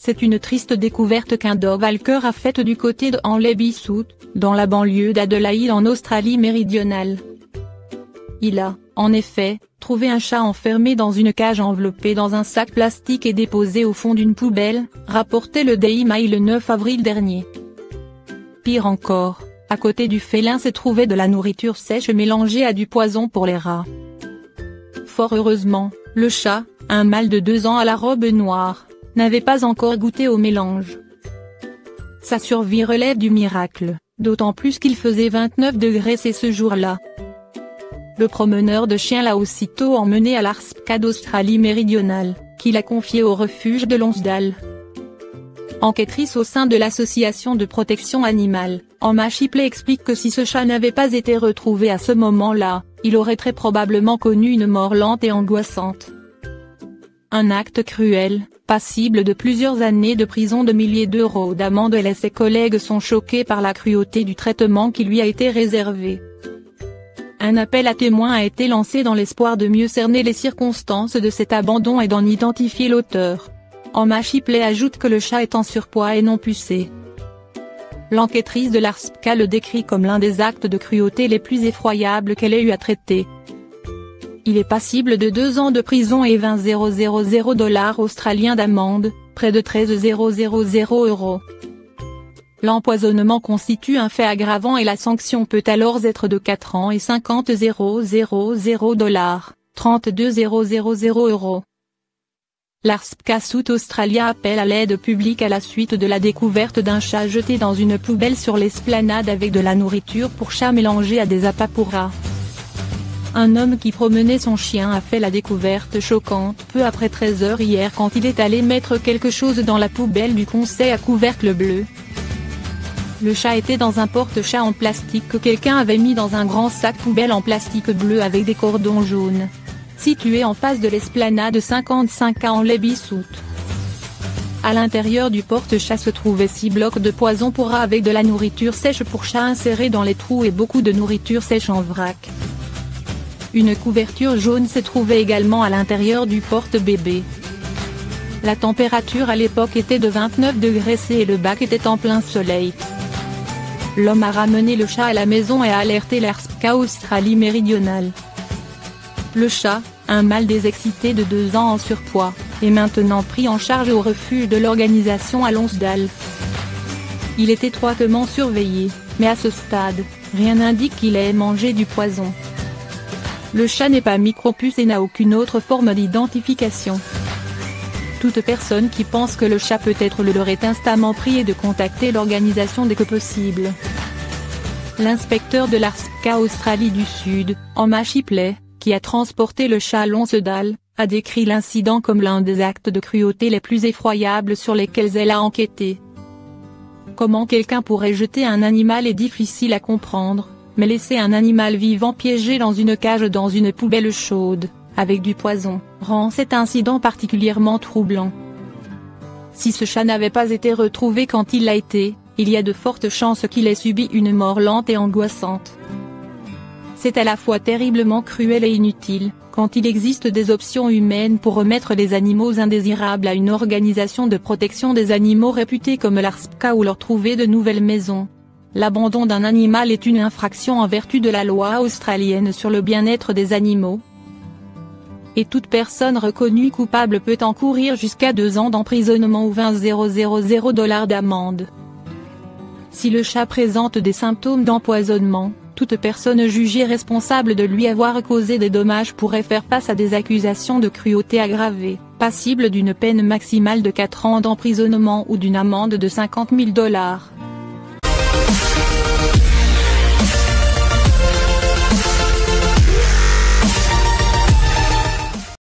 C'est une triste découverte qu'un Dov Walker a faite du côté de Henley-Bissout, dans la banlieue d'Adélaïde en Australie méridionale. Il a, en effet, trouvé un chat enfermé dans une cage enveloppée dans un sac plastique et déposé au fond d'une poubelle, rapportait le Daily Mail le 9 avril dernier. Pire encore, à côté du félin se trouvait de la nourriture sèche mélangée à du poison pour les rats. Fort heureusement, le chat, un mâle de 2 ans à la robe noire, n'avait pas encore goûté au mélange. Sa survie relève du miracle, d'autant plus qu'il faisait 29 degrés C ce jour-là. Le promeneur de chiens l'a aussitôt emmené à l'ARSPCA d'Australie méridionale, qui l'a confié au refuge de Lonsdale. Enquêtrice au sein de l'association de protection animale, Emma Shipley explique que si ce chat n'avait pas été retrouvé à ce moment-là, il aurait très probablement connu une mort lente et angoissante. Un acte cruel, passible de plusieurs années de prison, de milliers d'euros d'amende, et ses collègues sont choqués par la cruauté du traitement qui lui a été réservé. Un appel à témoins a été lancé dans l'espoir de mieux cerner les circonstances de cet abandon et d'en identifier l'auteur. Emma Shipley ajoute que le chat est en surpoids et non pucé. L'enquêtrice de l'ARSPCA le décrit comme l'un des actes de cruauté les plus effroyables qu'elle ait eu à traiter. Il est passible de 2 ans de prison et 20 000 $ australiens d'amende, près de 13 000 €. L'empoisonnement constitue un fait aggravant et la sanction peut alors être de 4 ans et 50 000 $, 32 000 €. L'ARSPCA South Australia appelle à l'aide publique à la suite de la découverte d'un chat jeté dans une poubelle sur l'esplanade avec de la nourriture pour chat mélangée à des appâts pour rats. Un homme qui promenait son chien a fait la découverte choquante peu après 13 h hier quand il est allé mettre quelque chose dans la poubelle du conseil à couvercle bleu. Le chat était dans un porte-chat en plastique que quelqu'un avait mis dans un grand sac poubelle en plastique bleu avec des cordons jaunes, situé en face de l'esplanade 55 à Henley-Bissout. À l'intérieur du porte-chat se trouvaient 6 blocs de poison pour rats avec de la nourriture sèche pour chat insérée dans les trous et beaucoup de nourriture sèche en vrac. Une couverture jaune se trouvait également à l'intérieur du porte-bébé. La température à l'époque était de 29 degrés C et le bac était en plein soleil. L'homme a ramené le chat à la maison et a alerté l'ARSPCA Australie méridionale. Le chat, un mâle désexcité de 2 ans en surpoids, est maintenant pris en charge au refuge de l'organisation à Lonsdale. Il est étroitement surveillé, mais à ce stade, rien n'indique qu'il ait mangé du poison. Le chat n'est pas micropuce et n'a aucune autre forme d'identification. Toute personne qui pense que le chat peut être le leur est instamment priée de contacter l'organisation dès que possible. L'inspecteur de l'ARSPCA Australie du Sud, Emma Shipley, qui a transporté le chat à Lonsdale, a décrit l'incident comme l'un des actes de cruauté les plus effroyables sur lesquels elle a enquêté. Comment quelqu'un pourrait jeter un animal est difficile à comprendre, mais laisser un animal vivant piégé dans une cage dans une poubelle chaude, avec du poison, rend cet incident particulièrement troublant. Si ce chat n'avait pas été retrouvé quand il l'a été, il y a de fortes chances qu'il ait subi une mort lente et angoissante. C'est à la fois terriblement cruel et inutile, quand il existe des options humaines pour remettre les animaux indésirables à une organisation de protection des animaux réputée comme l'ARSPCA ou leur trouver de nouvelles maisons. L'abandon d'un animal est une infraction en vertu de la loi australienne sur le bien-être des animaux. Et toute personne reconnue coupable peut encourir jusqu'à 2 ans d'emprisonnement ou 20 000 $ d'amende. Si le chat présente des symptômes d'empoisonnement, toute personne jugée responsable de lui avoir causé des dommages pourrait faire face à des accusations de cruauté aggravée, passible d'une peine maximale de 4 ans d'emprisonnement ou d'une amende de 50 000 $.